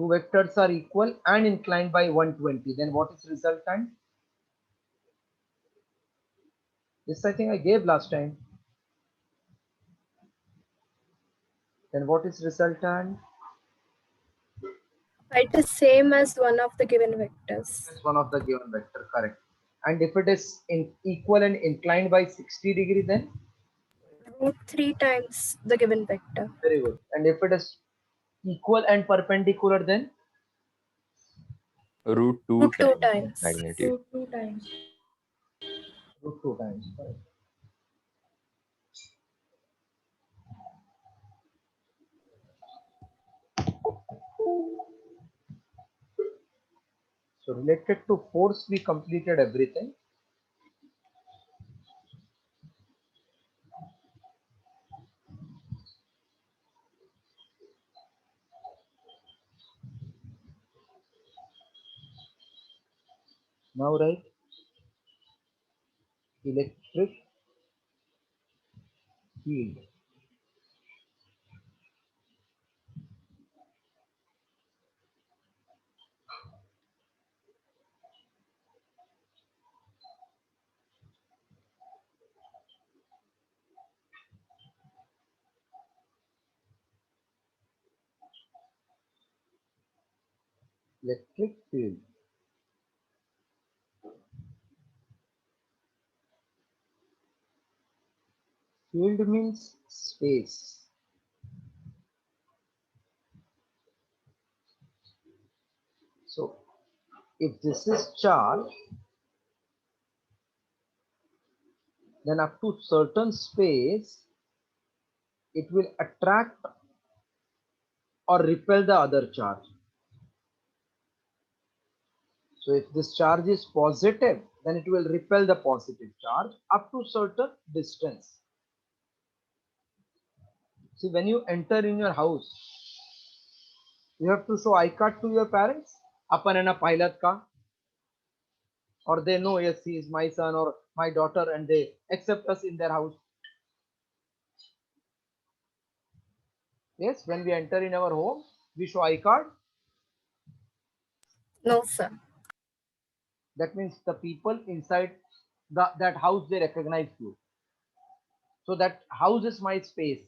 two vectors are equal and inclined by 120, then what is resultant? This I think I gave last time. Then what is resultant? It is same as one of the given vectors. It's one of the given vector, correct. And if it is equal and inclined by 60 degree, then? Root 3 times the given vector. Very good. And if it is equal and perpendicular, then? Root 2 Root 2 times times. magnitude. Root 2 times. Root 2 times, correct. So related to force, we completed everything. Now write electric field. Electric field. Field means space. So if this is charge, then up to certain space, it will attract or repel the other charge. So if this charge is positive, then it will repel the positive charge up to certain distance. See, when you enter in your house, you have to show I-card to your parents. Apan and a pilot ka. Or they know, yes, he is my son or my daughter, and they accept us in their house. Yes, when we enter in our home, we show I-card. No, sir. That means the people inside that house, they recognize you. So that house is my space.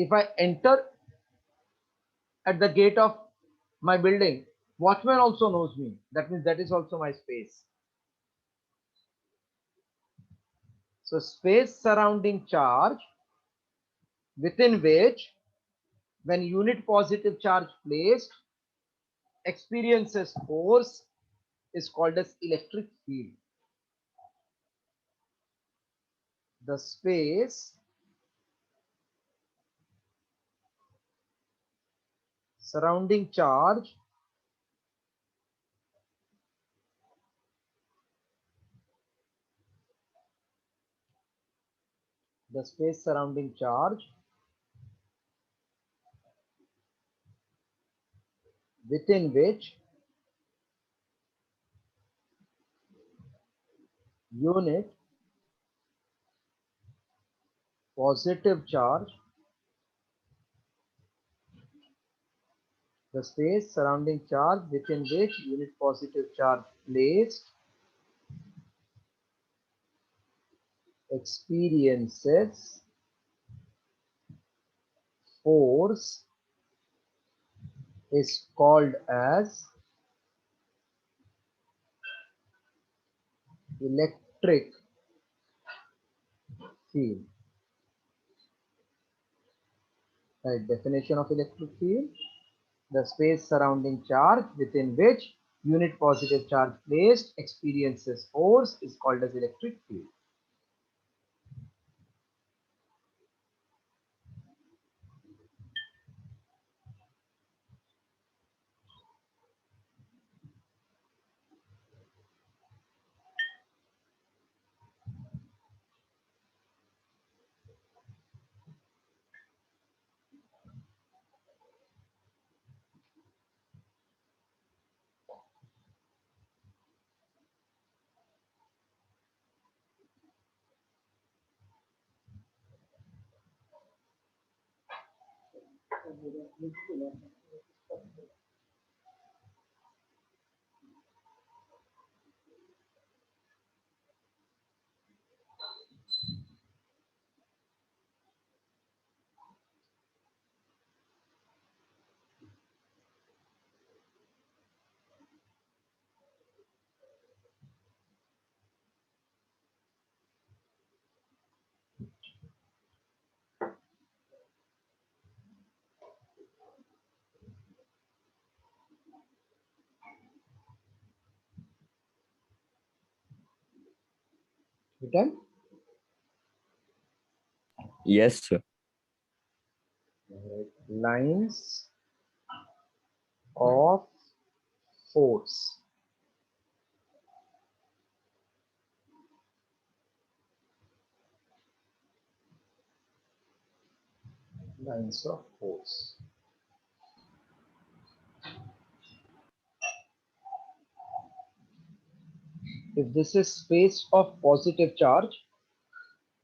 If I enter at the gate of my building, watchman also knows me. That means that is also my space. So space surrounding charge, within which when unit positive charge placed experiences force, is called as electric field. The space surrounding charge within which unit positive charge, the space surrounding charge within which unit positive charge placed experiences force, is called as electric field. Right, definition of electric field: the space surrounding charge within which unit positive charge placed experiences force is called as electric field. Written? Yes, sir. Lines of force. Lines of force. If this is space of positive charge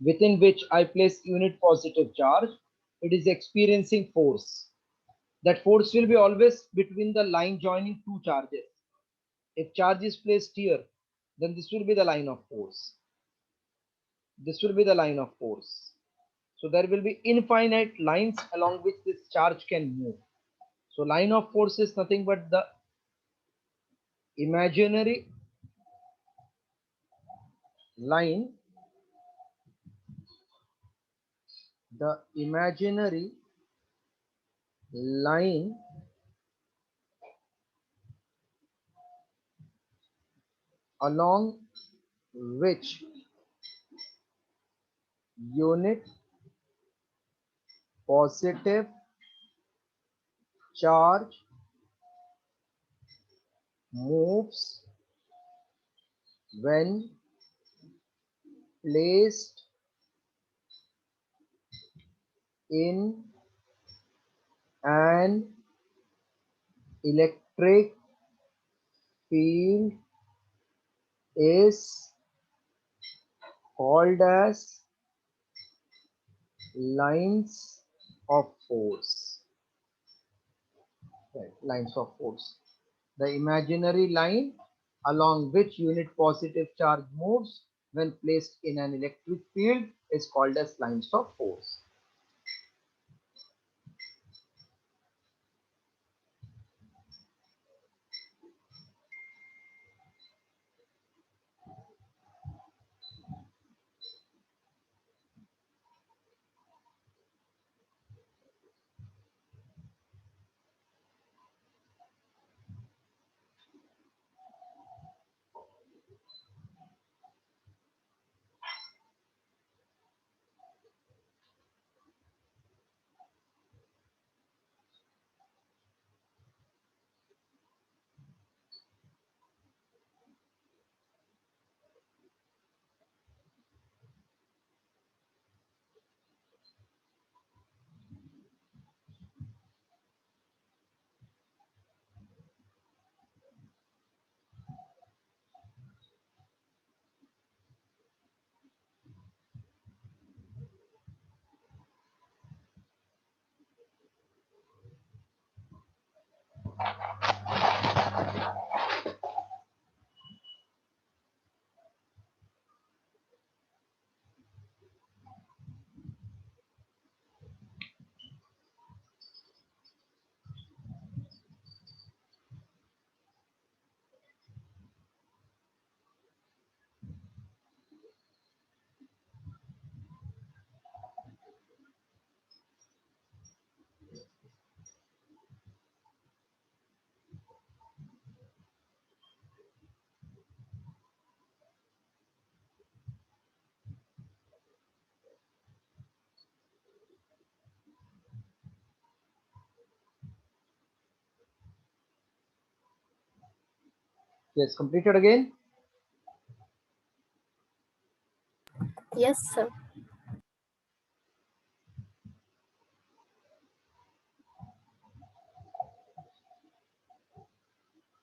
within which I place unit positive charge, it is experiencing force. That force will be always between the line joining two charges. If charge is placed here, then this will be the line of force. This will be the line of force. So there will be infinite lines along which this charge can move. So line of force is nothing but the imaginary line, the imaginary line along which unit positive charge moves when placed in an electric field is called as lines of force. Right, lines of force. The imaginary line along which unit positive charge moves when placed in an electric field is called as lines of force. Yes, completed again. Yes, sir.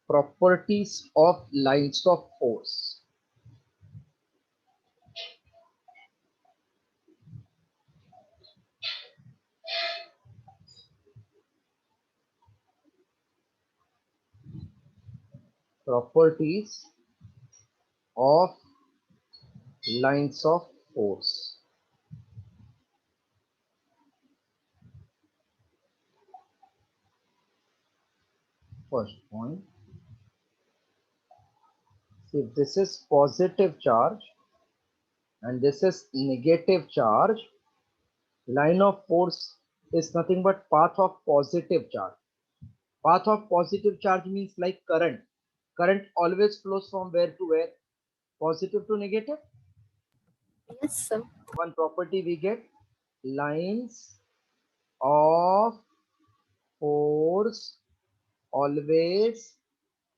Properties of lines of force. Properties of lines of force. First point, if this is positive charge and this is negative charge, line of force is nothing but path of positive charge. Path of positive charge means like current. Current always flows from where to where? Positive to negative. Yes, sir. One property we get, lines of force always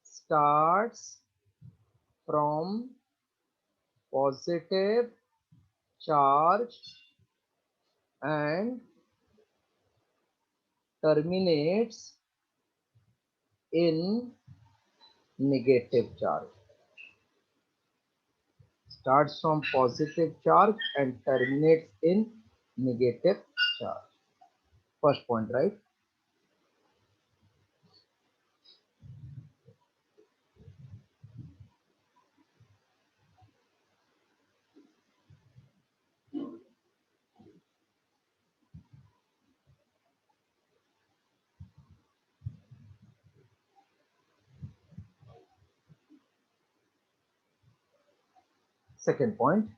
starts from positive charge and terminates in negative charge. Starts from positive charge and terminates in negative charge. First point, right? Second point,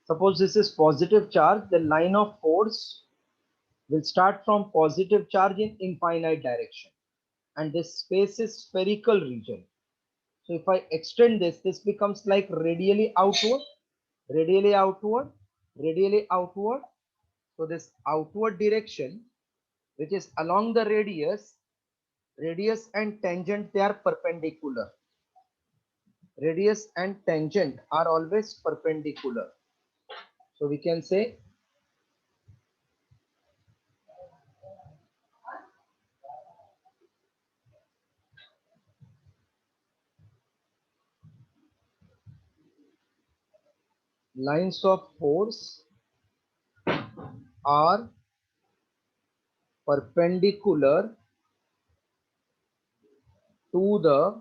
suppose this is positive charge, the line of force will start from positive charge in infinite direction, and this space is spherical region. So if I extend this, this becomes like radially outward, radially outward, radially outward. So this outward direction, which is along the radius, radius and tangent, they are perpendicular. Radius and tangent are always perpendicular. So we can say lines of force are perpendicular to the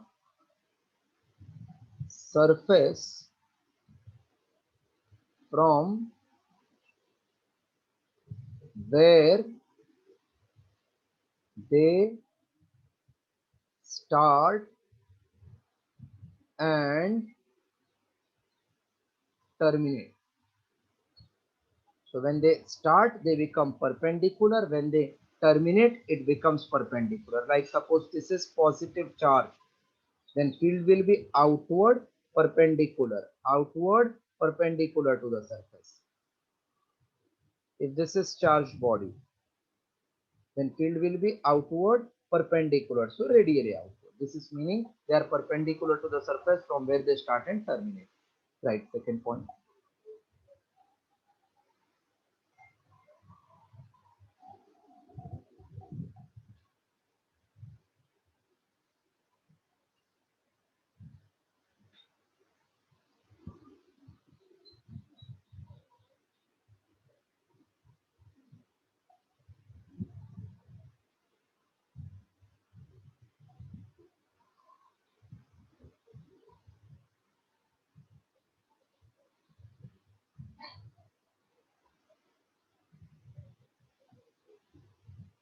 surface from where they start and terminate. So when they start, they become perpendicular. When they terminate, it becomes perpendicular. Like suppose this is positive charge, then field will be outward perpendicular to the surface. If this is charged body, then field will be outward perpendicular, so radially outward. This is meaning they are perpendicular to the surface from where they start and terminate. Right, second point.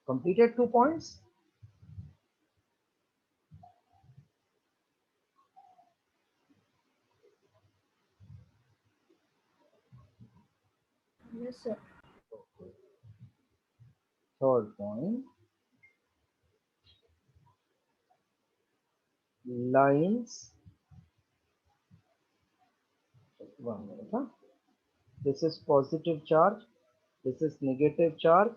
Completed 2 points. Yes, sir. Third point, lines. 1 minute, huh? This is positive charge, this is negative charge,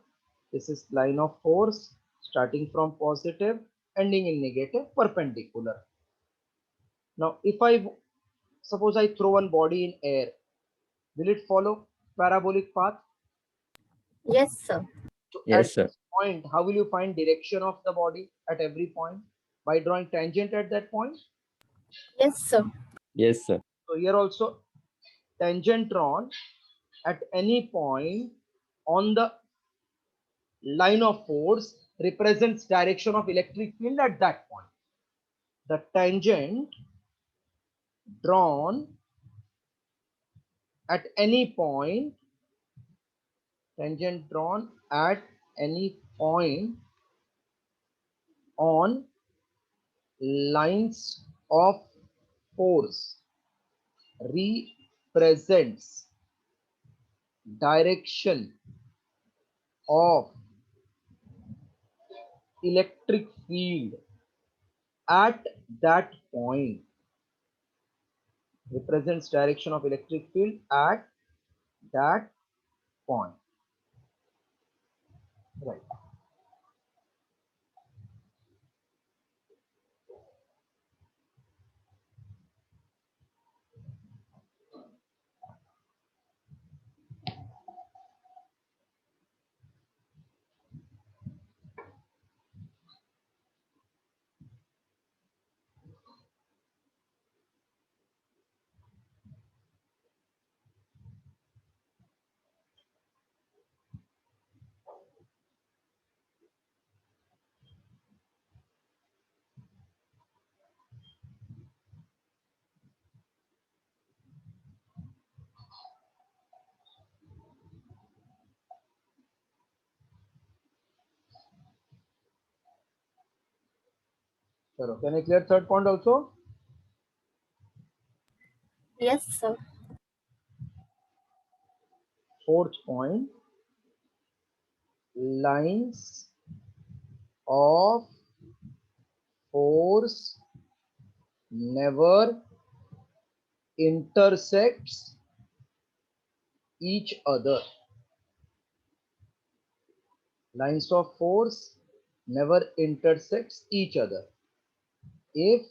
this is line of force starting from positive ending in negative, perpendicular. Now if I suppose I throw one body in air, will it follow parabolic path? Yes, sir. So at Yes, sir. this point, how will you find direction of the body at every point? By drawing tangent at that point. Yes, sir. Yes, sir. So here also tangent drawn at any point on the line of force represents direction of electric field at that point. The tangent drawn at any point, tangent drawn at any point on lines of force represents direction of electric field at that point. Represents direction of electric field at that point. Right. So can I clear third point also? Yes, sir. Fourth point, lines of force never intersects each other. Lines of force never intersects each other. If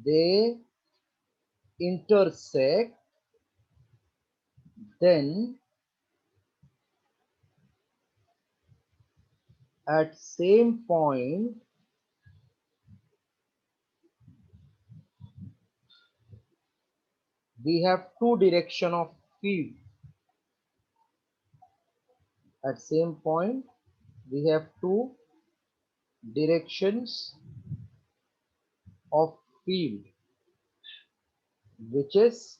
they intersect, then at same point we have two direction of field. At same point we have two directions of field, which is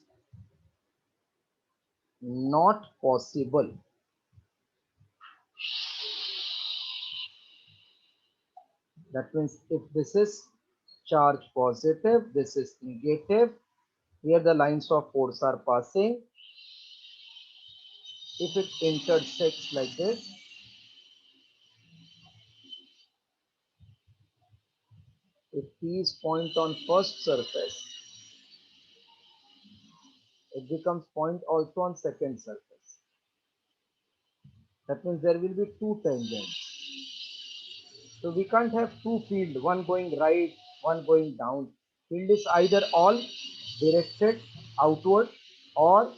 not possible. That means if this is charge positive, this is negative, here the lines of force are passing. If it intersects like this, if these point on first surface, it becomes point also on second surface. That means there will be two tangents. So we can't have two field, one going right, one going down. Field is either all directed outward or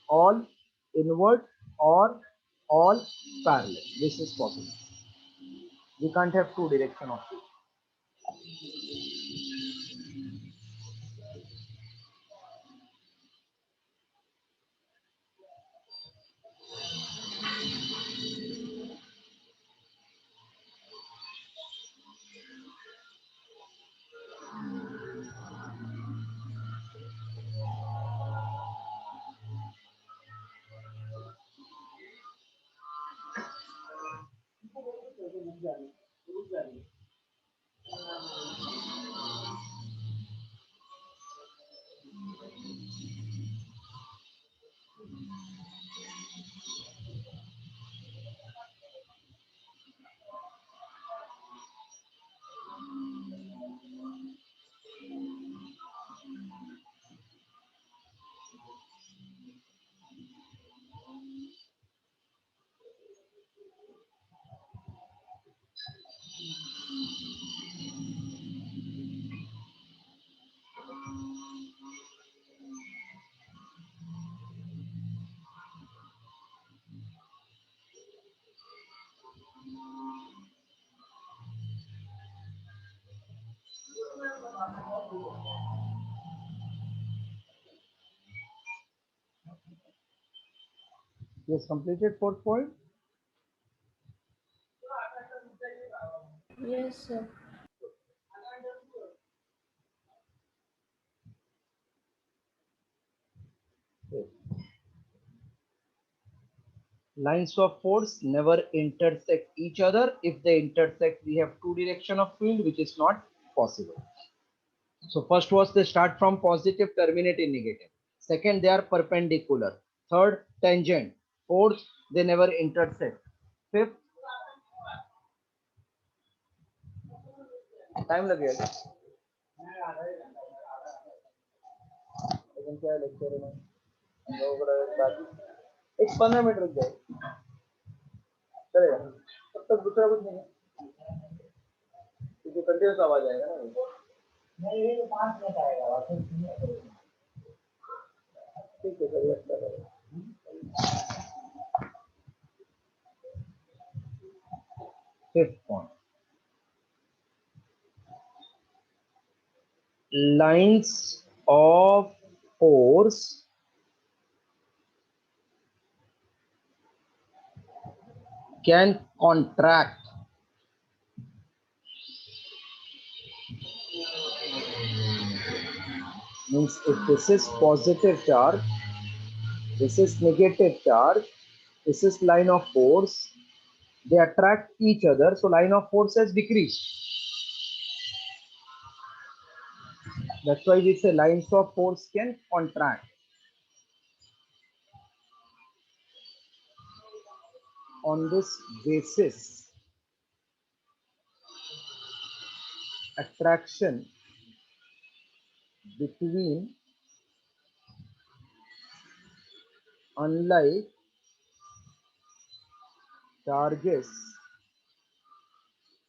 all inward or all parallel. This is possible. We can't have two direction of field. Yes, completed fourth point. Yes, sir. Lines of force never intersect each other. If they intersect, we have two direction of field, which is not possible. So first was they start from positive, terminate in negative. Second, they are perpendicular. Third, tangent. Fourth, they never intersect. Fifth, time लगेगा लेकिन क्या lecture में एक 15 minute रुक जाए चलेगा तब तक दूसरा कुछ नहीं है क्योंकि कंटिन्यूस आवाज आएगा ना नहीं ये 5 मिनट आएगा वापस ठीक है चलिए अच्छा लगेगा fifth point, lines of force can contract means if this is positive charge, this is negative charge, this is line of force, they attract each other, so line of force has decreased. That's why we say lines of force can contract. On this basis, attraction between unlike charges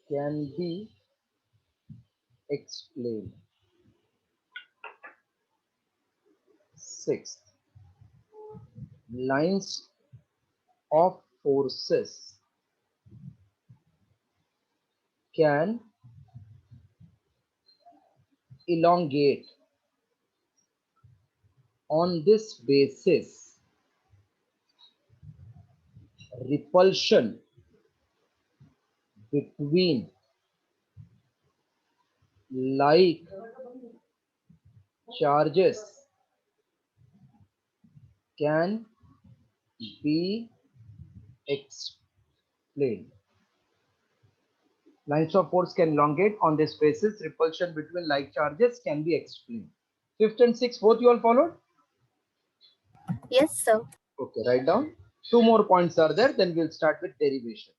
can be explained. Sixth, lines of forces can elongate. On this basis, repulsion between like charges can be explained. Lines of force can elongate. On this basis, repulsion between like charges can be explained. Fifth and sixth, both you all followed? Yes, sir. Okay, write down. Two more points are there, then we'll start with derivation.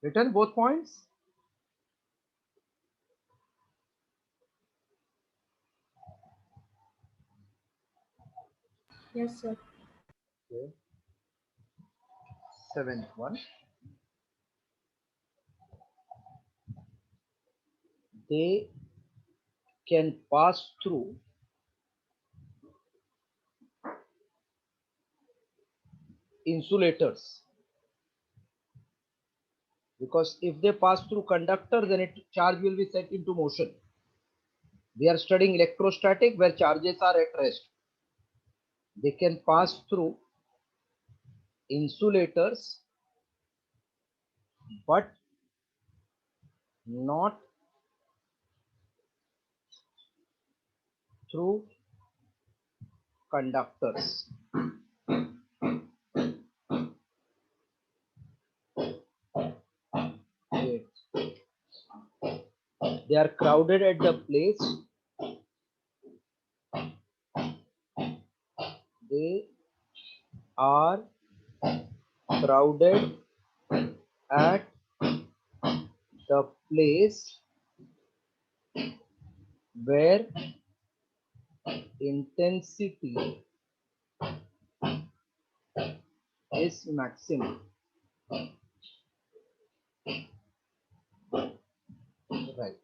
Written both points? Yes, sir. Okay. Seventh one. They can pass through insulators, because if they pass through conductor, then charge will be set into motion. We are studying electrostatic where charges are at rest. They can pass through insulators but not through conductors. Wait. They are crowded at the place. They are crowded at the place where intensity is maximum. Right.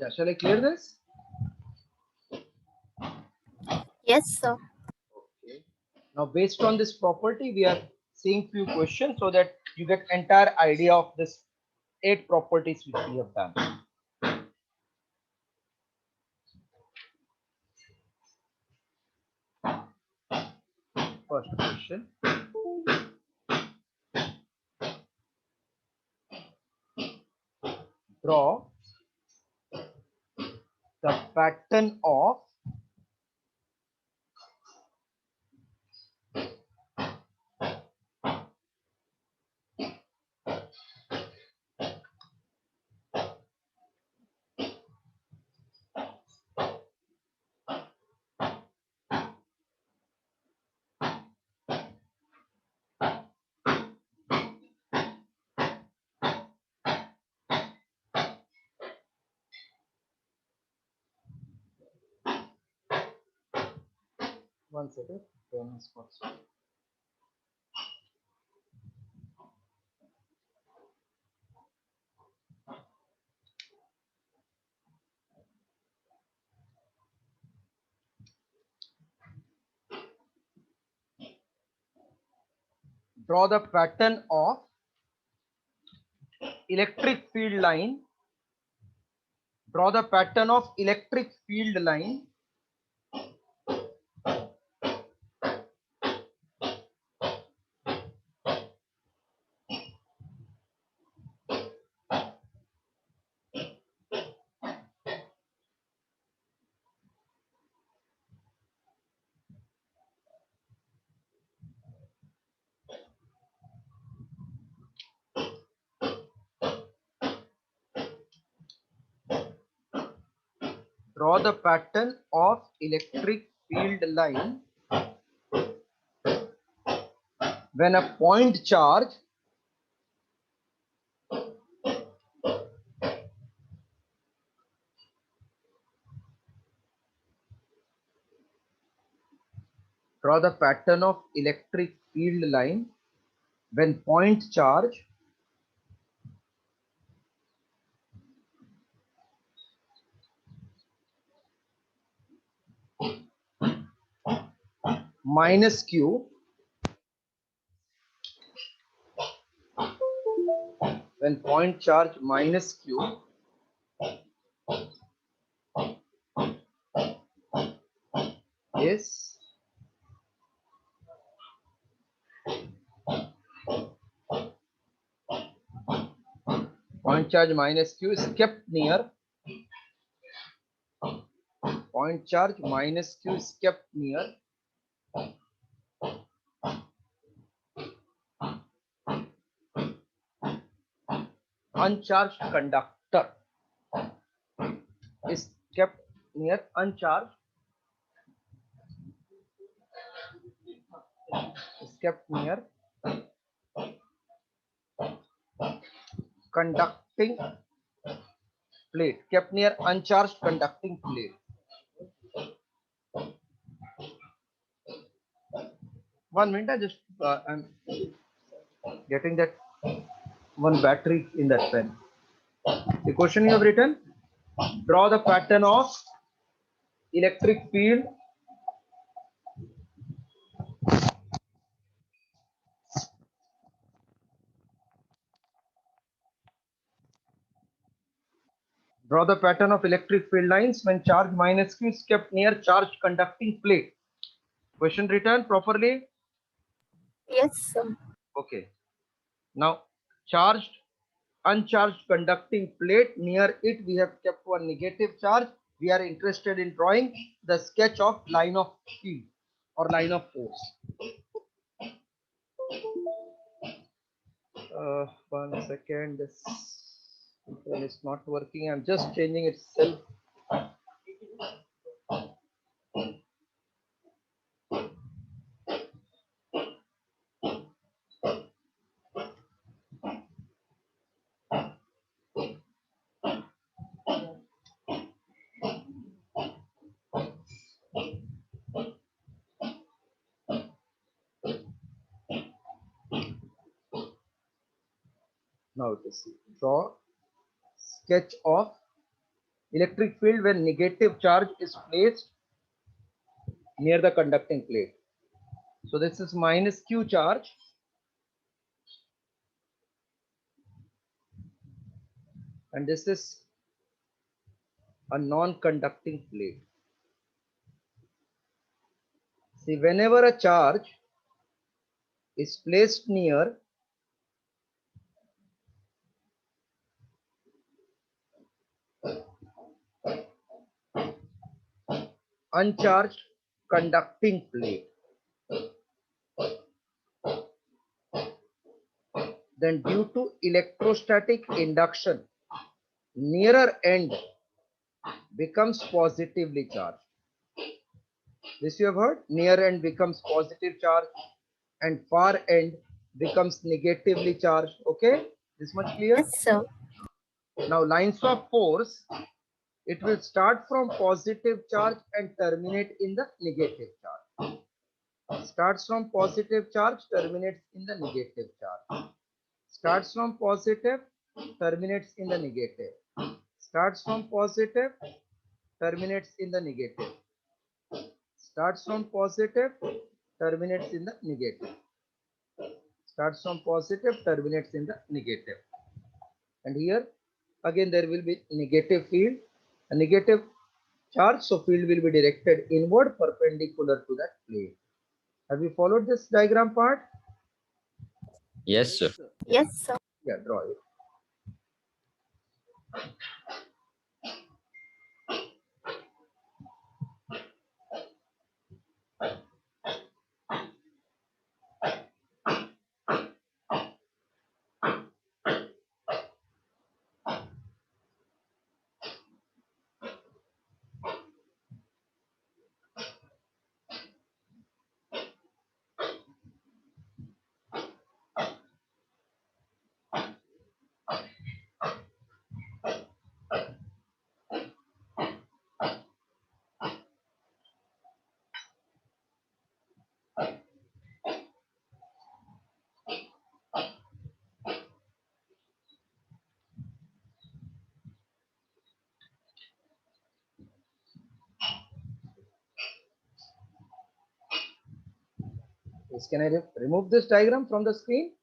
Yeah, shall I clear this? Yes, sir. Okay. Now, based on this property, we are seeing few questions so that you get entire idea of this 8 properties which we have done. First question. Draw the pattern of one second. Pen is first. Draw the pattern of electric field line. Draw the pattern of electric field line draw the pattern of electric field line when a point charge draw the pattern of electric field line when point charge minus q when point charge minus q is point charge minus q is kept near point charge minus q is kept near uncharged conductor is kept near uncharged is kept near conducting plate, kept near uncharged conducting plate. One minute, I just I'm getting that one battery in that pen. The question you have written, draw the pattern of electric field draw the pattern of electric field lines when charge minus q is kept near charged conducting plate. Question written properly? Yes, sir. Okay. Now charged, uncharged conducting plate, near it we have kept one negative charge. We are interested in drawing the sketch of line of field or line of force. 1 second, this one is not working. I'm just changing itself. Now it is draw sketch of electric field when negative charge is placed near the conducting plate. So this is minus q charge, and this is a non-conducting plate. See, whenever a charge is placed near uncharged conducting plate, then due to electrostatic induction, nearer end becomes positively charged. This you have heard? Near end becomes positive charge and far end becomes negatively charged. Okay, this much clear? Yes, sir. Now lines of force, it will start from positive charge and terminate in the negative charge. Starts from positive charge, terminates in the negative charge. Starts from positive, terminates in the negative. Starts from positive, terminates in the negative. Starts from positive, terminates in the negative. Starts from positive, terminates in the negative. And here again there will be negative field, a negative charge, so field will be directed inward perpendicular to that plate. Have you followed this diagram part? Yes, sir. Yes, sir. Yeah, draw it. Yes, can I remove this diagram from the screen?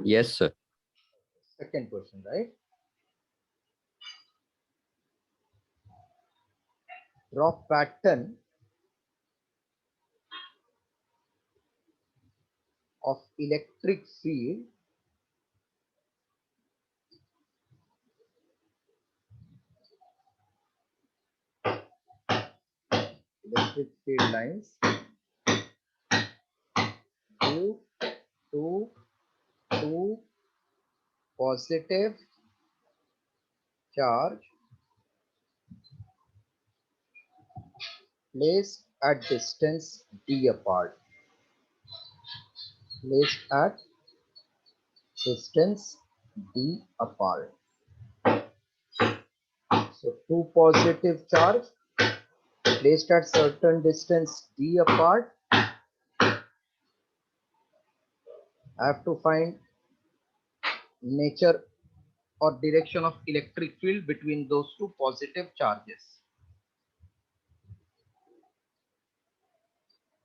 Yes, sir. Second question, right? Draw pattern of electric field lines due to positive charge placed at distance d apart. Placed at distance d apart. So two positive charge placed at certain distance d apart I have to find nature or direction of electric field between those two positive charges.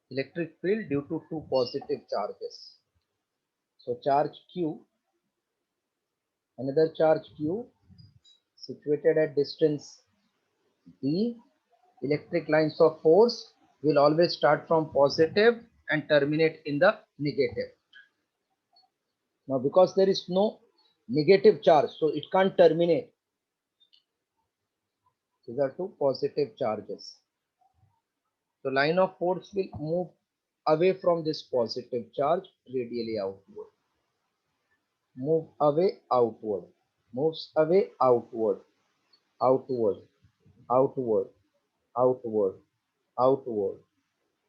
Electric field due to two positive charges. So charge Q, another charge Q situated at distance B, electric lines of force will always start from positive and terminate in the negative. Now because there is no negative charge, so it can't terminate. These are two positive charges. So line of force will move away from this positive charge radially outward. Move away outward. Moves away outward. Outward. Outward. Outward. Outward.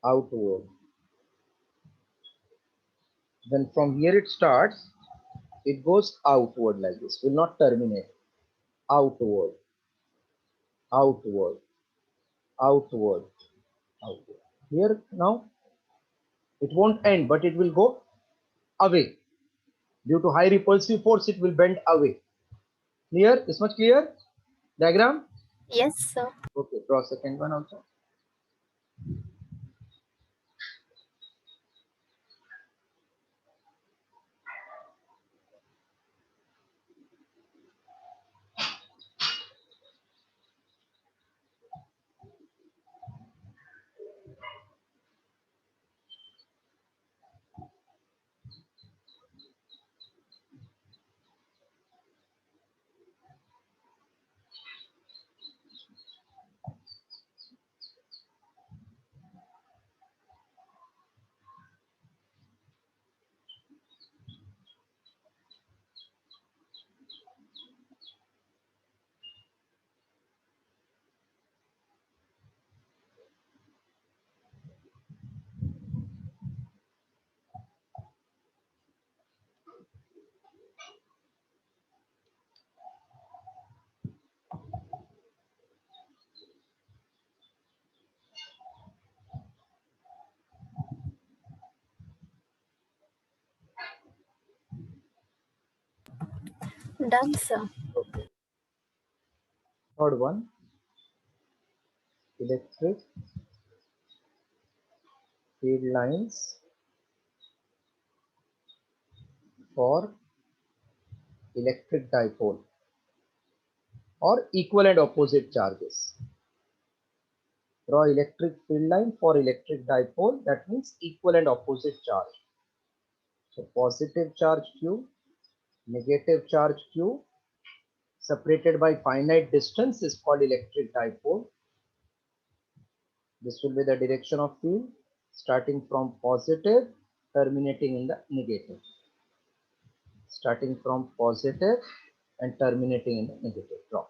Outward. Then from here it starts, it goes outward like this, will not terminate. Outward. Outward. Outward. Outward. Here now it won't end, but it will go away. Due to high repulsive force, it will bend away. Clear? Is much clear? Diagram? Yes, sir. Okay, draw second one also. Done, sir. Okay. Third one, electric field lines for electric dipole or equal and opposite charges. Draw electric field line for electric dipole, that means equal and opposite charge. So positive charge Q, negative charge Q, separated by finite distance is called electric dipole. This will be the direction of field starting from positive, terminating in the negative. Starting from positive and terminating in the negative. Draw.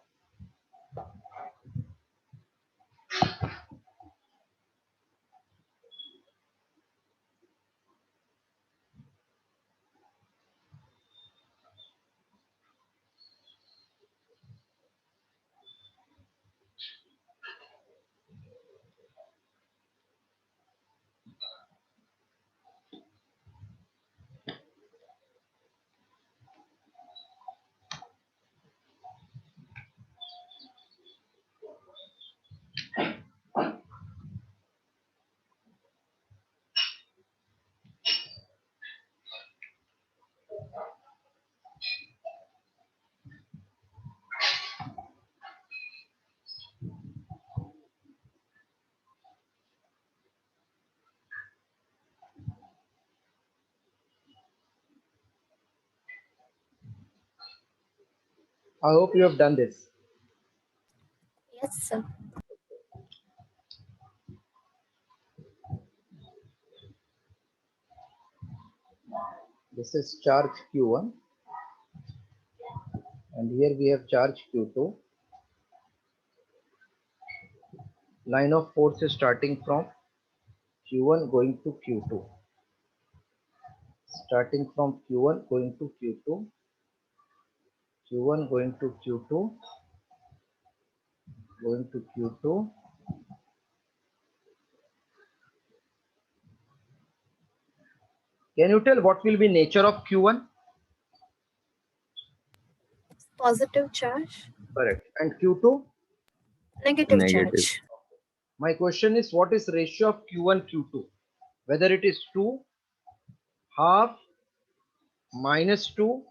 I hope you have done this. Yes, sir. This is charge Q1 and here we have charge Q2. Line of force is starting from Q1 going to Q2. Starting from Q1 going to Q2. Q1 going to Q2. Going to Q2. Can you tell what will be nature of Q1? Positive charge. Correct. And Q2? Negative Negative. charge. My question is, what is ratio of Q1, Q2? Whether it is 2, half, -2,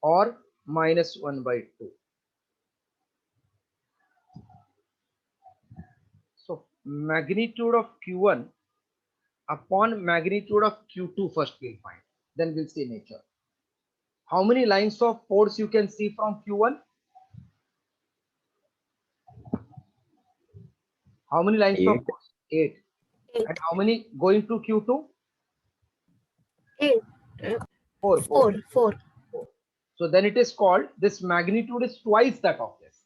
or -1/2. So magnitude of Q1 upon magnitude of Q2 first we'll find. Then we'll see nature. How many lines of pores you can see from Q1? How many lines of 8. pores? 8. 8. And how many going to Q2? 8. 4. 4. So then it is called, this magnitude is twice that of this.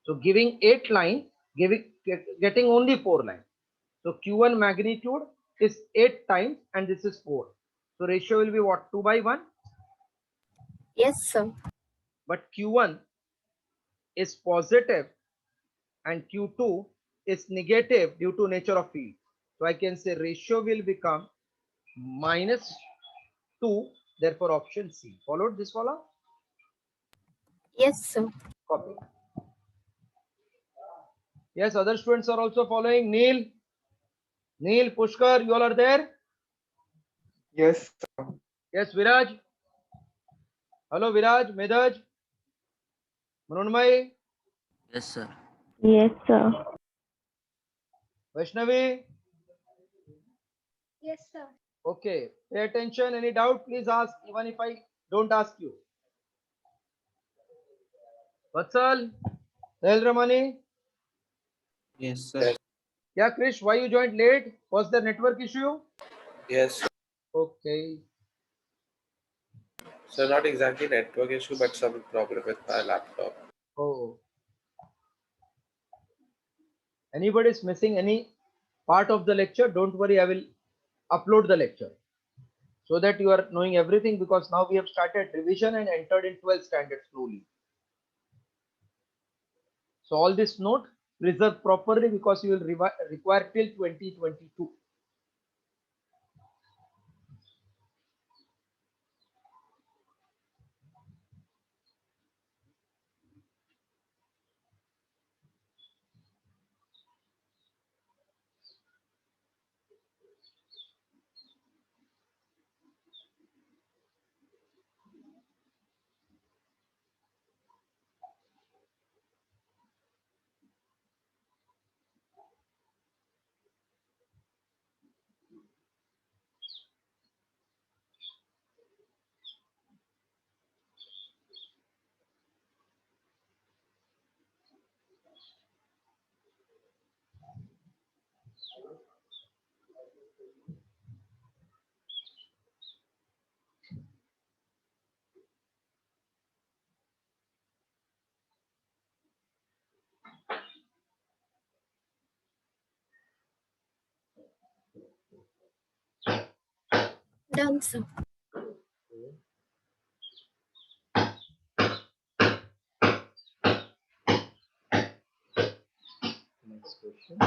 So giving 8 line, getting only 4 line. So Q1 magnitude is 8 times and this is 4. So ratio will be what? 2/1. Yes, sir. But Q1 is positive and Q2 is negative due to nature of field. So I can say ratio will become -2. Therefore option C. Followed this follow? Yes, sir. Copy. Yes, other students are also following. Neil, Pushkar, you all are there? Yes. Yes, Viraj. Hello, Viraj, Medaj, Mrunmay, Yes, sir. Yes, sir. Vaishnavi. Yes, sir. Okay, pay attention. Any doubt, please ask, even if I don't ask you. Vatsal, Sahil Ramani. Yes, sir. Yeah, Krish, why you joined late? Was there network issue? Yes. Okay. So not exactly network issue, but some problem with my laptop. Oh. Anybody is missing any part of the lecture? Don't worry, I will upload the lecture so that you are knowing everything, because now we have started revision and entered in 12th standard slowly. So all this note preserve properly, because you will require till 2022. Done, sir. Next question.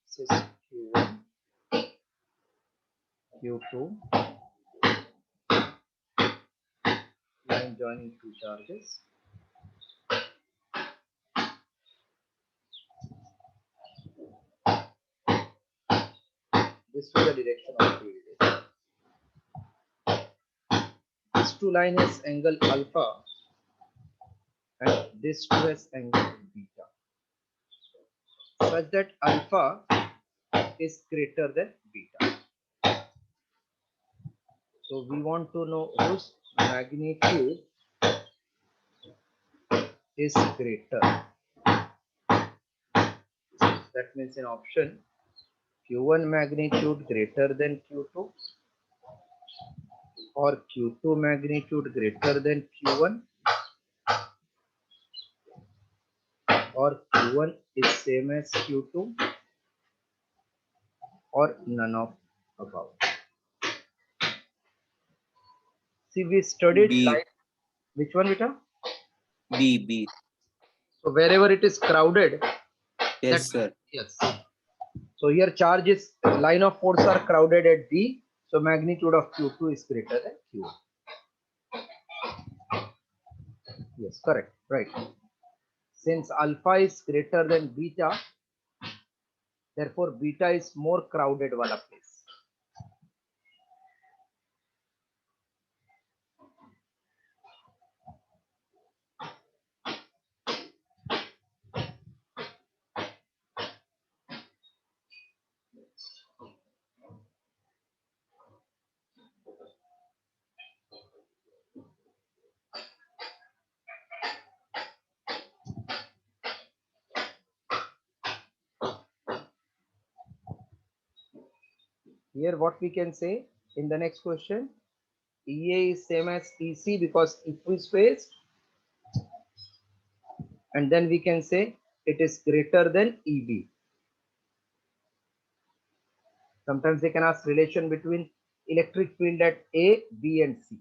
This is Q1, Q2, line joining two charges. This is the direction of field. This two line has angle alpha and this two has angle beta, such that alpha is greater than beta. So we want to know whose magnitude is greater. That means in option Q1 magnitude greater than Q2, or Q2 magnitude greater than Q1, or Q1 is same as Q2, or none of above. See, we studied B. light. Which one, Vita? B. So wherever it is crowded, Yes, sir. yes. So here charge is line of force are crowded at B. So magnitude of Q2 is greater than Q1. Yes, correct. Right. Since alpha is greater than beta, therefore beta is more crowded wala place. Here what we can say in the next question, EA is same as EC because equispaced, and then we can say it is greater than EB. Sometimes they can ask relation between electric field at A, B and C.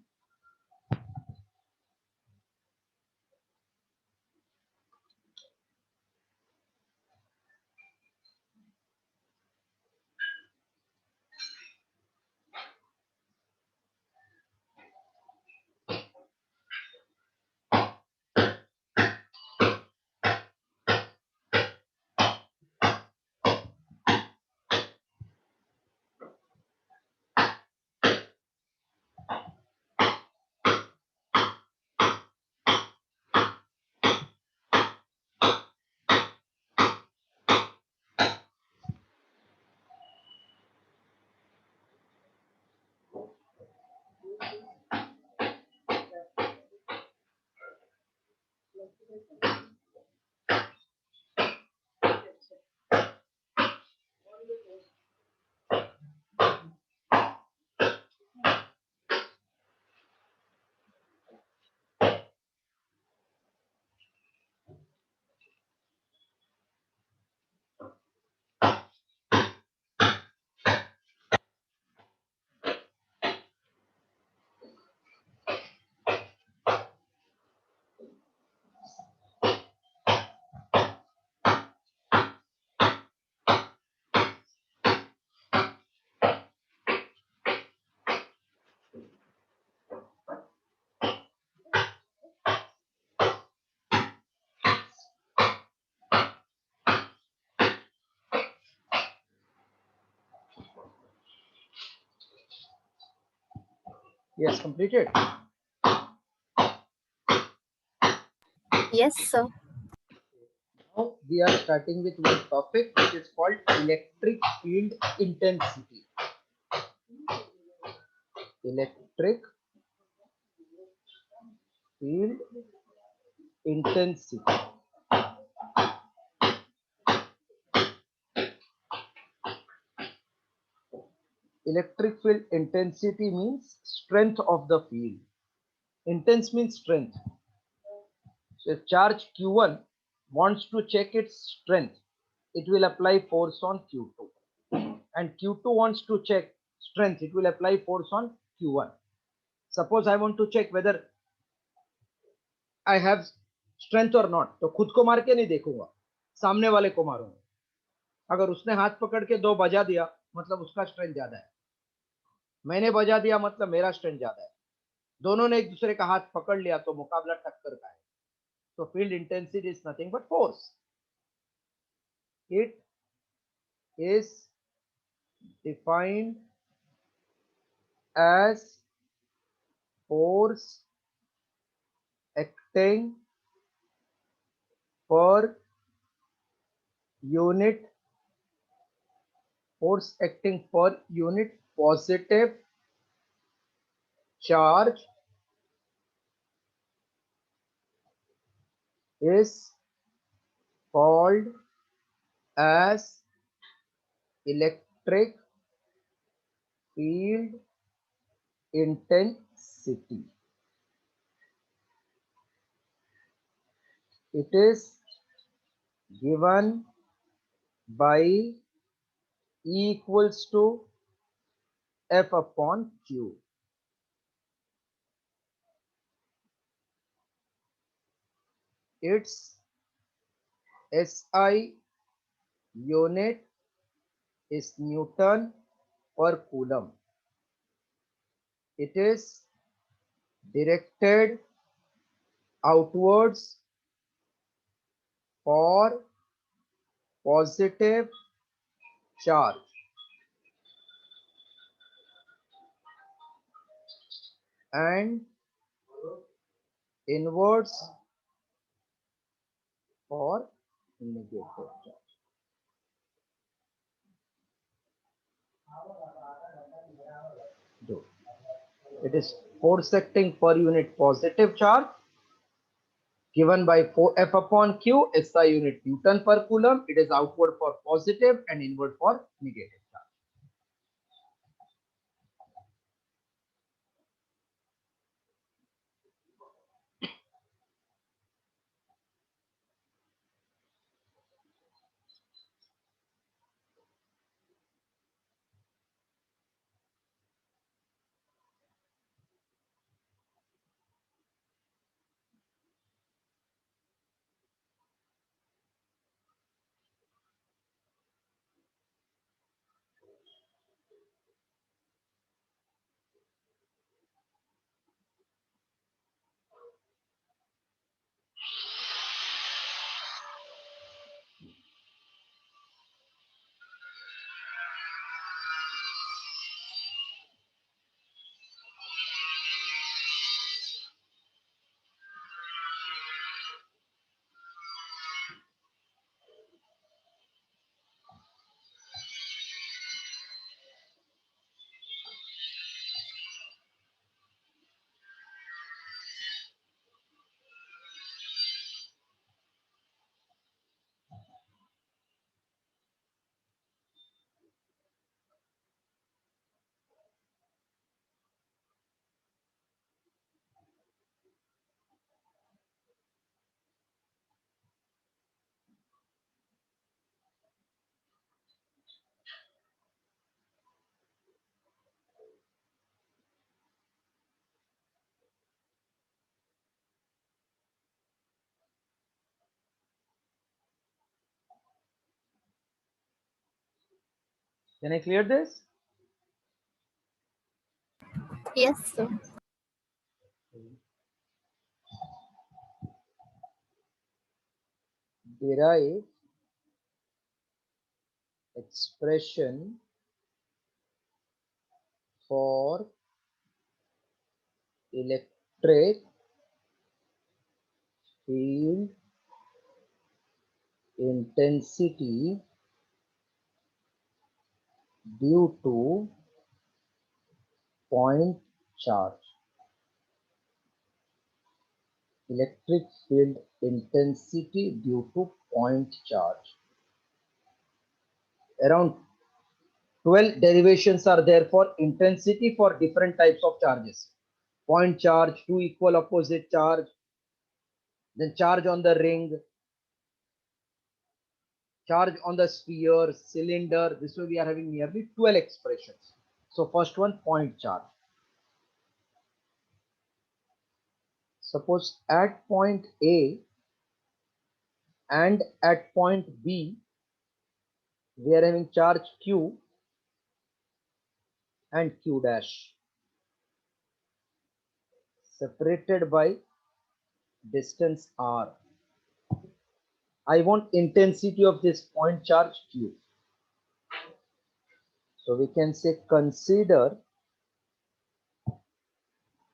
Yes, completed. Yes, sir. Now we are starting with one topic which is called electric field intensity. Electric field intensity. Electric field intensity means strength of the field. Intense means strength. So if charge Q1 wants to check its strength, it will apply force on Q2. And Q2 wants to check strength, it will apply force on Q1. Suppose I want to check whether I have strength or not, तो खुद को मार के नहीं देखूंगा, सामने वाले को मारूंगा. अगर उसने हाथ पकड़ के दो बजा दिया मतलब उसका स्ट्रेंथ ज्यादा है, मैंने बजा दिया मतलब मेरा स्ट्रेंथ ज्यादा है, दोनों ने एक दूसरे का हाथ पकड़ लिया तो मुकाबला टक्कर का है. So field intensity is nothing but force. It is defined as force acting per unit positive charge is called as electric field intensity. It is given by E equals to F upon Q. Its SI unit is Newton per coulomb. It is directed outwards for positive charge and inwards for negative charge. Do. It is force acting per unit positive charge given by 4F upon Q, SI unit Newton per coulomb. It is outward for positive and inward for negative charge. Can I clear this? Yes, sir. Derive expression for electric field intensity due to point charge. Electric field intensity due to point charge. Around 12 derivations are there for intensity for different types of charges. Point charge, two equal opposite charge, then charge on the ring, charge on the sphere, cylinder. This way we are having nearly 12 expressions. So first one, point charge. Suppose at point A and at point B, we are having charge Q and Q dash separated by distance R. I want intensity of this point charge Q. So we can say consider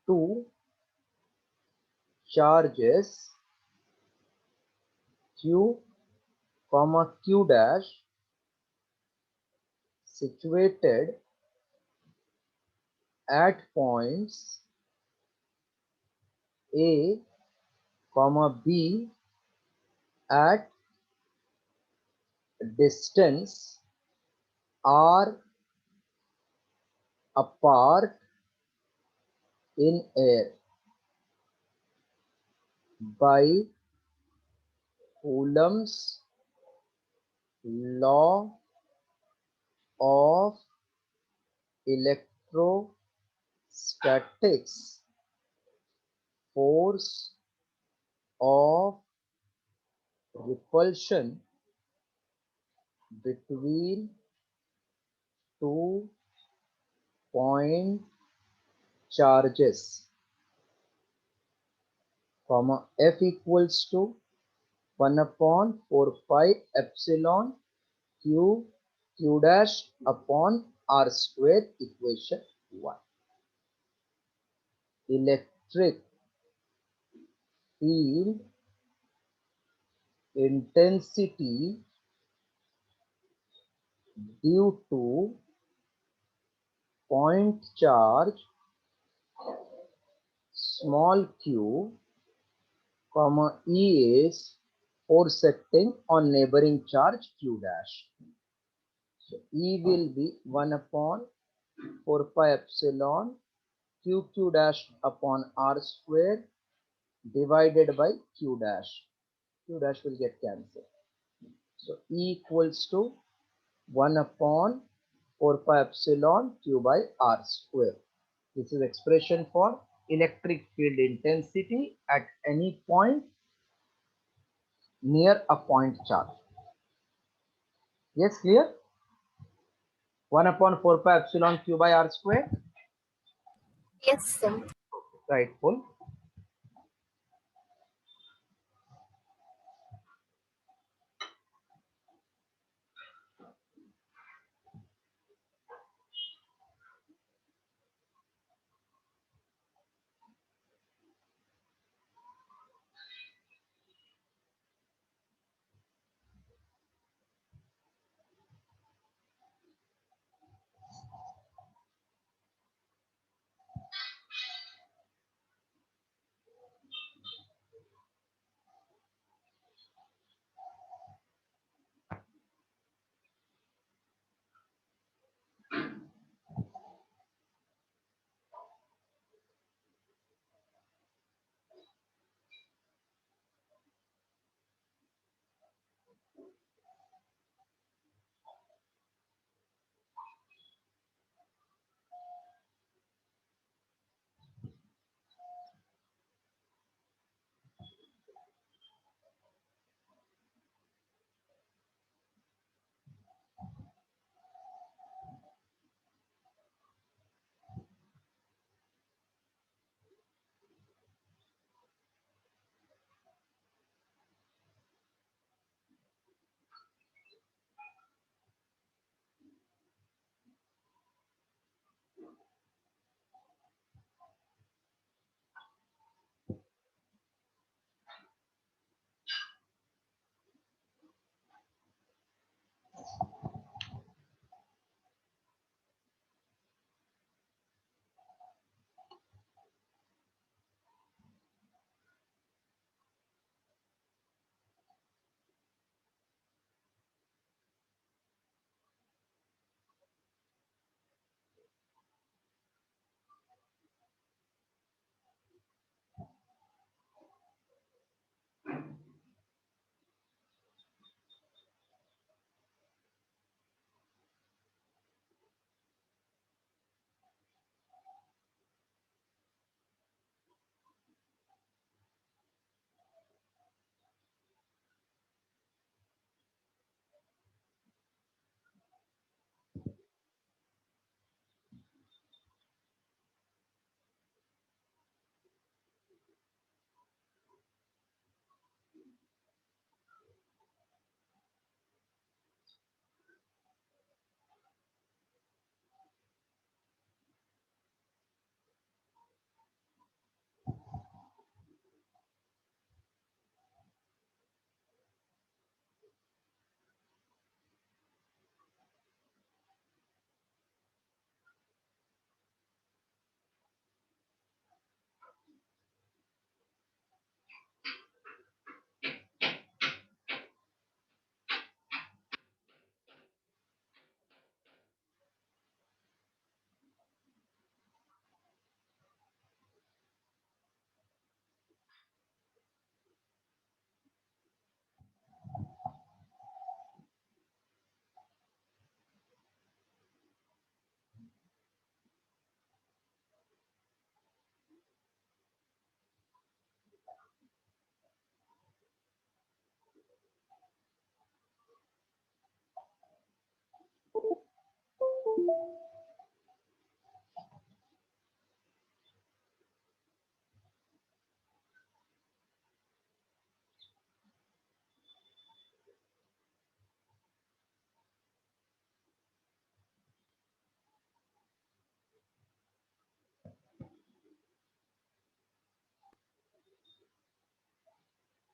two charges Q comma Q dash situated at points A comma B at distance R apart in air by Coulomb's law of electrostatics. Force of repulsion between to point charges, comma, F equals to 1 upon 4 pi epsilon q dash upon r square, equation 1. Electric field intensity due to point charge small q, comma, E is force acting on neighboring charge q dash. So E will be 1 upon 4 pi epsilon q dash upon r square divided by q dash. Q dash will get cancelled. So E equals to 1 upon 4 pi epsilon q by r square. This is expression for electric field intensity at any point near a point charge. Yes, clear? 1 upon 4 pi epsilon q by r square. Yes, sir. Right, full.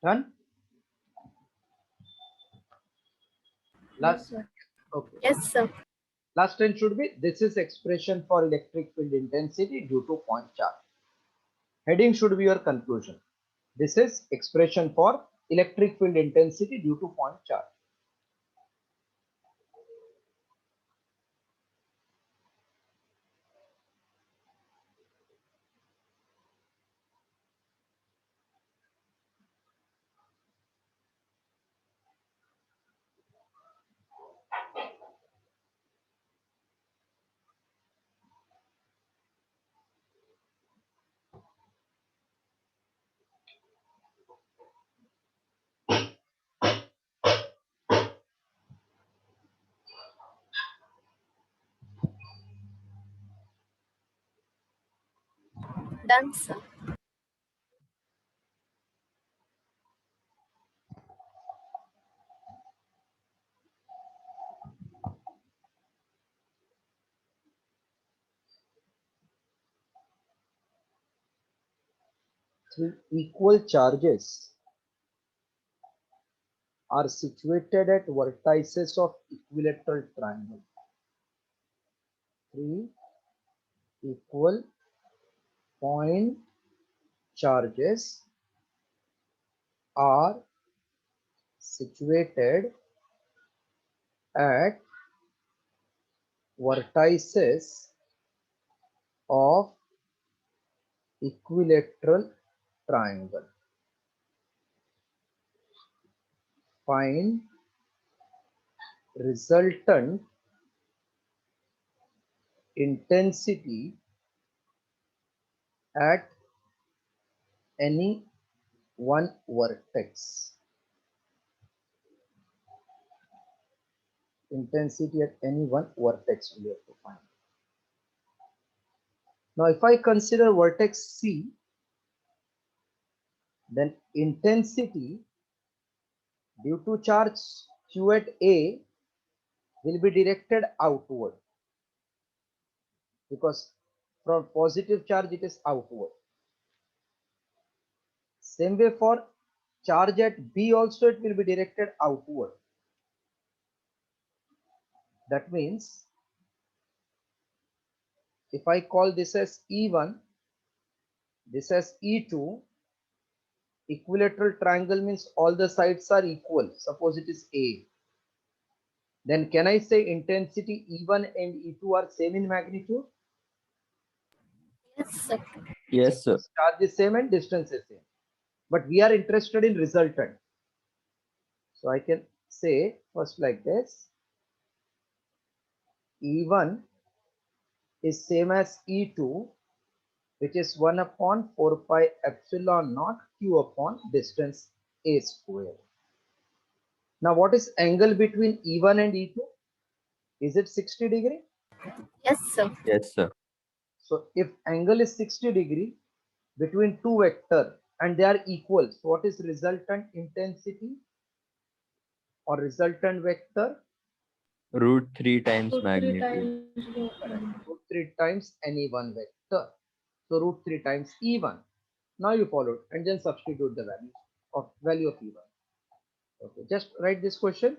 Done? Yes, Last, sir. okay. Yes, sir. Last line should be, this is expression for electric field intensity due to point charge. Heading should be your conclusion. This is expression for electric field intensity due to point charge. Done, sir. Three equal charges are situated at vertices of equilateral triangle. Three equal point charges are situated at vertices of equilateral triangle. Find resultant intensity at any one vertex. Intensity at any one vertex we have to find. Now, if I consider vertex C, then intensity due to charge Q at A will be directed outward, because from positive charge it is outward. Same way for charge at B also, it will be directed outward. That means if I call this as E1, this as E2, equilateral triangle means all the sides are equal. Suppose it is A. Then can I say intensity E1 and E2 are same in magnitude? Yes, sir. Yes, sir. Charge is same and distance is same. But we are interested in resultant. So I can say first like this. E1 is same as E2, which is 1 upon 4 pi epsilon naught Q upon distance A square. Now what is angle between E1 and E2? Is it 60 degree? Yes, sir. Yes, sir. So if angle is 60 degree between two vector and they are equal, so what is resultant intensity or resultant vector? Root 3 times Root 3 magnitude. times Root 3 times any one vector. So root 3 times E1. Now you follow it and then substitute the value of E1. Okay, just write this question.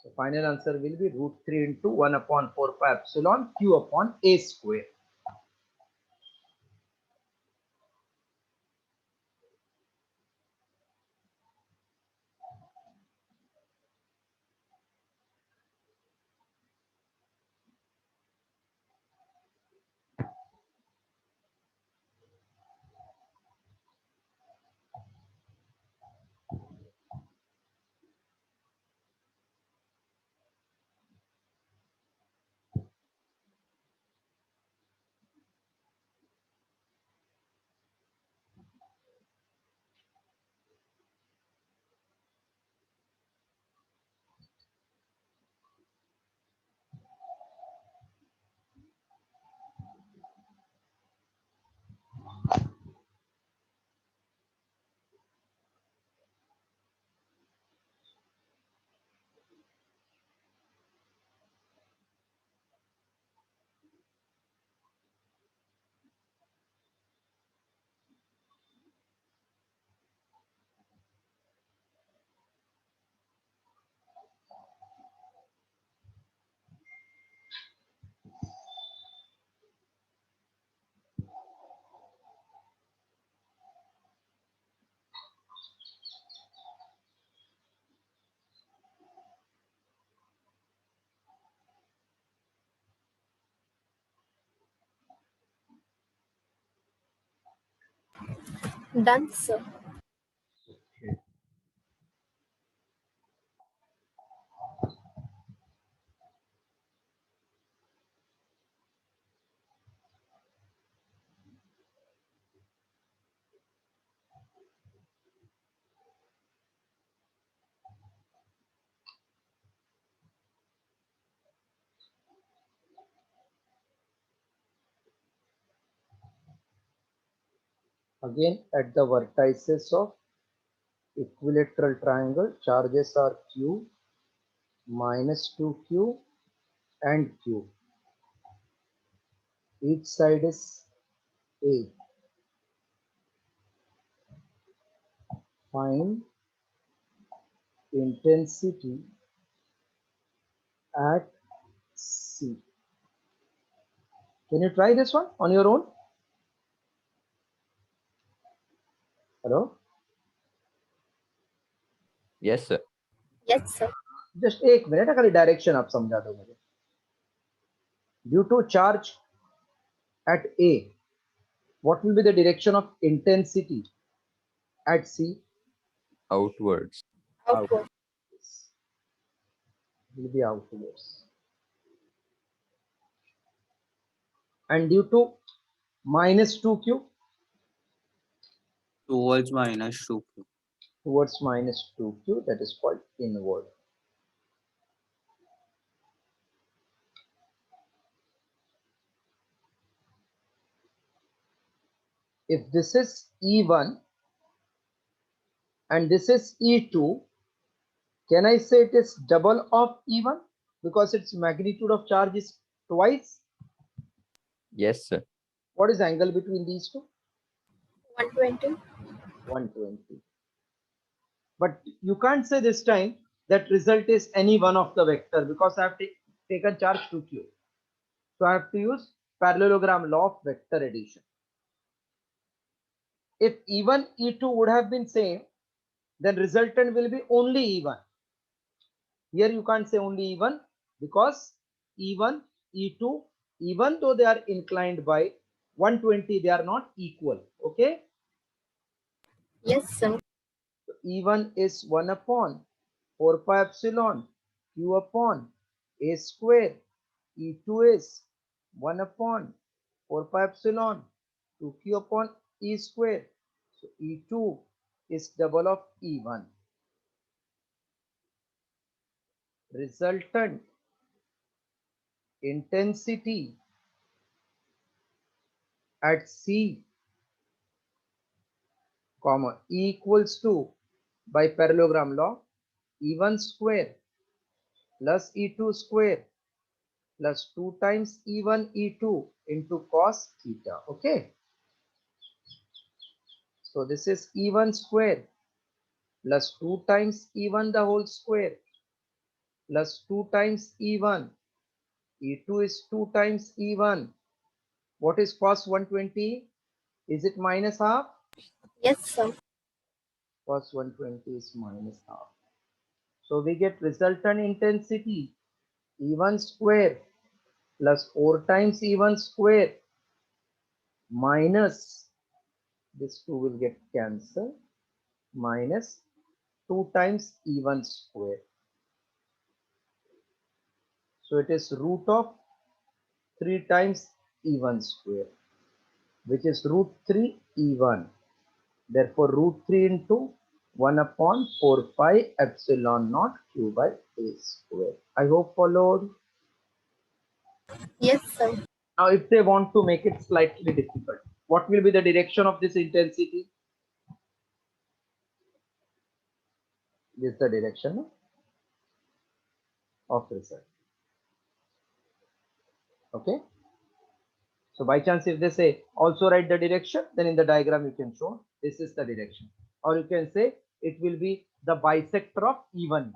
So final answer will be root 3 into 1 upon 4 pi epsilon Q upon A square. Done, sir. Okay. Again, at the vertices of equilateral triangle, charges are Q, minus 2Q, and Q. Each side is A. Find intensity at C. Can you try this one on your own? Hello? Yes, sir. Yes, sir. Just एक minute अगर direction आप समझा दो मुझे. Due to charge at A, what will be the direction of intensity at C? Outwards. Outward. Will be outwards. And due to minus 2Q Towards minus 2Q. towards minus 2Q, that is called inward. If this is E1 and this is E2, can I say it is double of E1 because its magnitude of charge is twice? Yes, sir. What is the angle between these two? 120. 120. But you can't say this time that result is any one of the vector because I have taken charge 2Q. So I have to use parallelogram law of vector addition. If E1, E2 would have been same, then resultant will be only E1. Here you can't say only E1 because E1, E2, even though they are inclined by 120, they are not equal. Okay. Yes, sir. E1 is 1 upon 4 pi epsilon Q upon A square. E2 is 1 upon 4 pi epsilon 2Q upon E square. So E2 is double of E1. Resultant intensity at C, comma, E equals to, by parallelogram law, E1 square plus E2 square plus 2 times E1 E2 into cos theta. Okay. So this is E1 square plus 2 times E1 the whole square plus 2 times E1. E2 is 2 times E1. What is cos 120? Is it minus half? Yes, sir. Cos 120 is minus half. So we get resultant intensity E1 square plus 4 times E1 square minus, this 2 will get cancelled, minus 2 times E1 square. So it is root of 3 times E1 square, which is root 3 E1. Therefore, root 3 into 1 upon 4 pi epsilon naught Q by A square. I hope followed. Yes, sir. Now, if they want to make it slightly difficult, what will be the direction of this intensity? This is the direction of result. Okay. So by chance, if they say also write the direction, then in the diagram you can show this is the direction. Or you can say it will be the bisector of E1.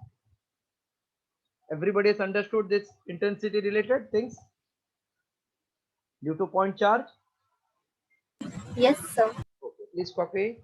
Everybody has understood this intensity related things due to point charge? Yes, sir. Okay, please copy.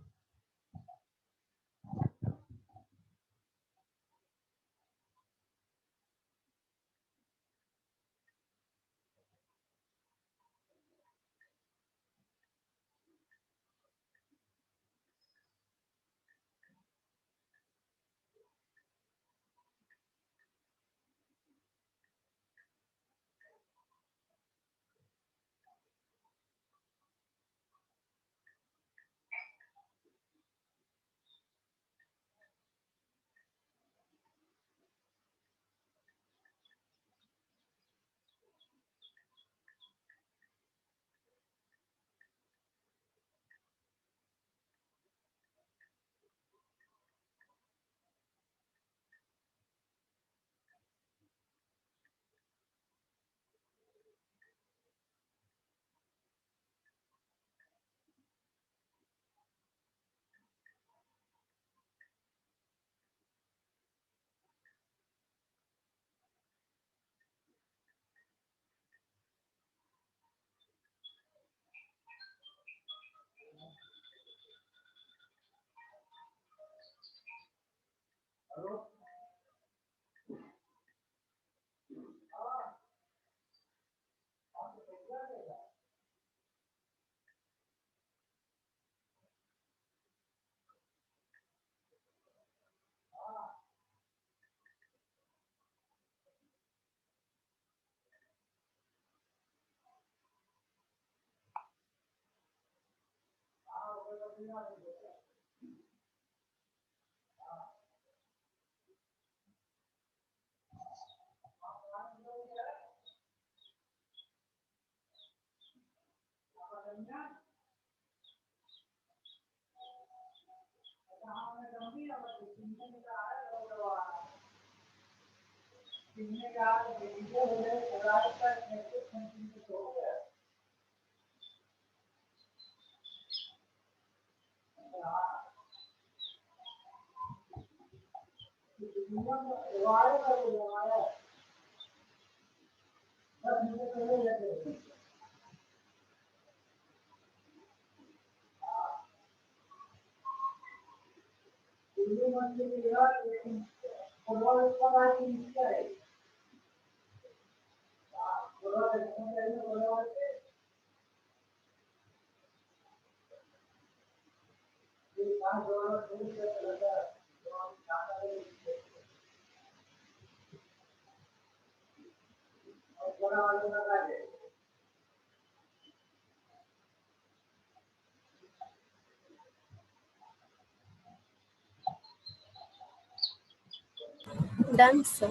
Done, sir.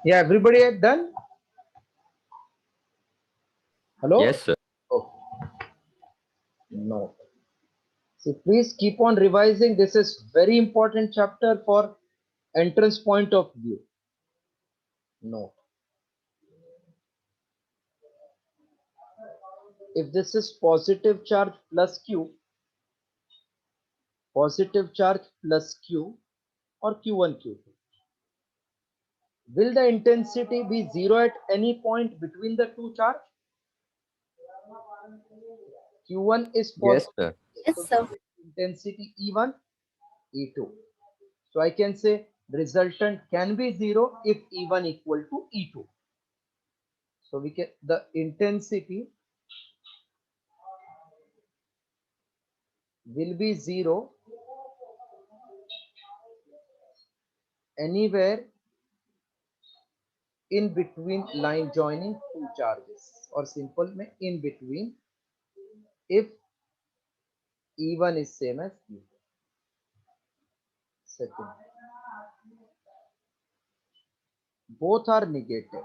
Yeah, everybody had done? Hello? Yes, sir. Oh. No. So please keep on revising. This is very important chapter for entrance point of view. No. If this is positive charge plus Q, positive charge plus Q or Q1, Q2, will the intensity be zero at any point between the two charge? Q1 is Yes, positive, sir. Yes, so sir. intensity E1, E2. So I can say resultant can be zero if E1 equal to E2. So we can, the intensity will be zero anywhere in between line joining two charges, or simple में in between if E1 is same as E2. Second, both are negative.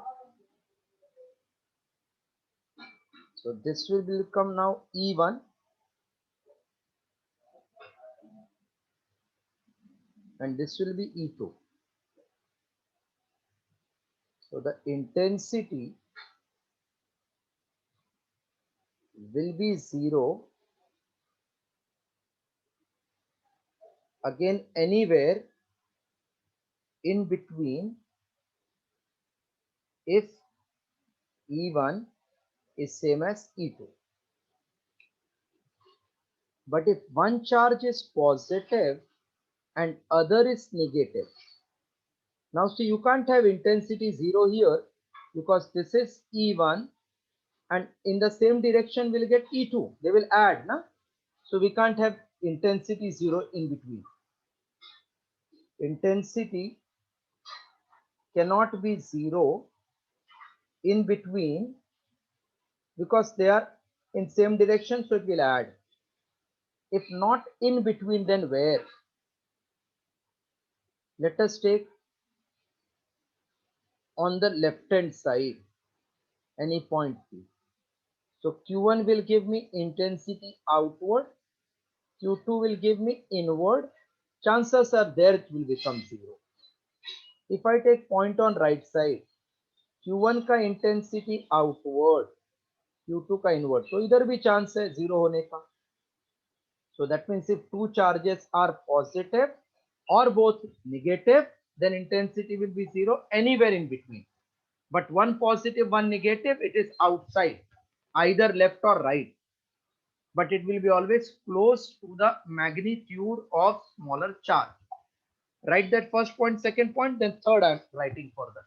So this will become now E1 and this will be E2. So the intensity will be zero again anywhere in between if E1 is same as E2. But if one charge is positive and other is negative, now see, you can't have intensity zero here because this is E1 and in the same direction we'll get E2. They will add, na? So we can't have intensity zero in between. Intensity cannot be zero in between because they are in same direction, so it will add. If not in between, then where? Let us take on the left hand side any point P. So Q1 will give me intensity outward, Q2 will give me inward. Chances are there it will become zero. If I take point on right side, Q1 का intensity outward, Q2 का inward, तो इधर भी chance है zero होने का. So that means if two charges are positive or both negative, then intensity will be zero anywhere in between. But one positive, one negative, it is outside, either left or right. but it will be always close to the magnitude of smaller charge. Write that first point, second point, then third I am writing further.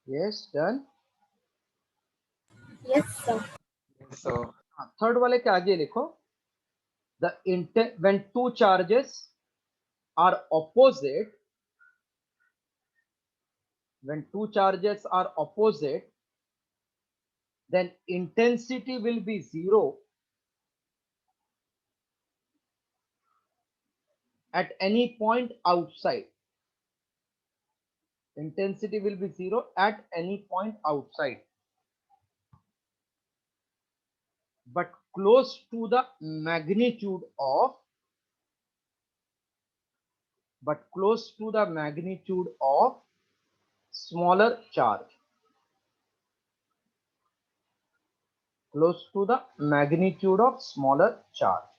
Yes, done. Yes, sir. So third वाले के आगे लिखो, the intent when two charges are opposite, when two charges are opposite, then intensity will be zero at any point outside. Intensity will be zero at any point outside, but close to the magnitude of, smaller charge. Close to the magnitude of smaller charge.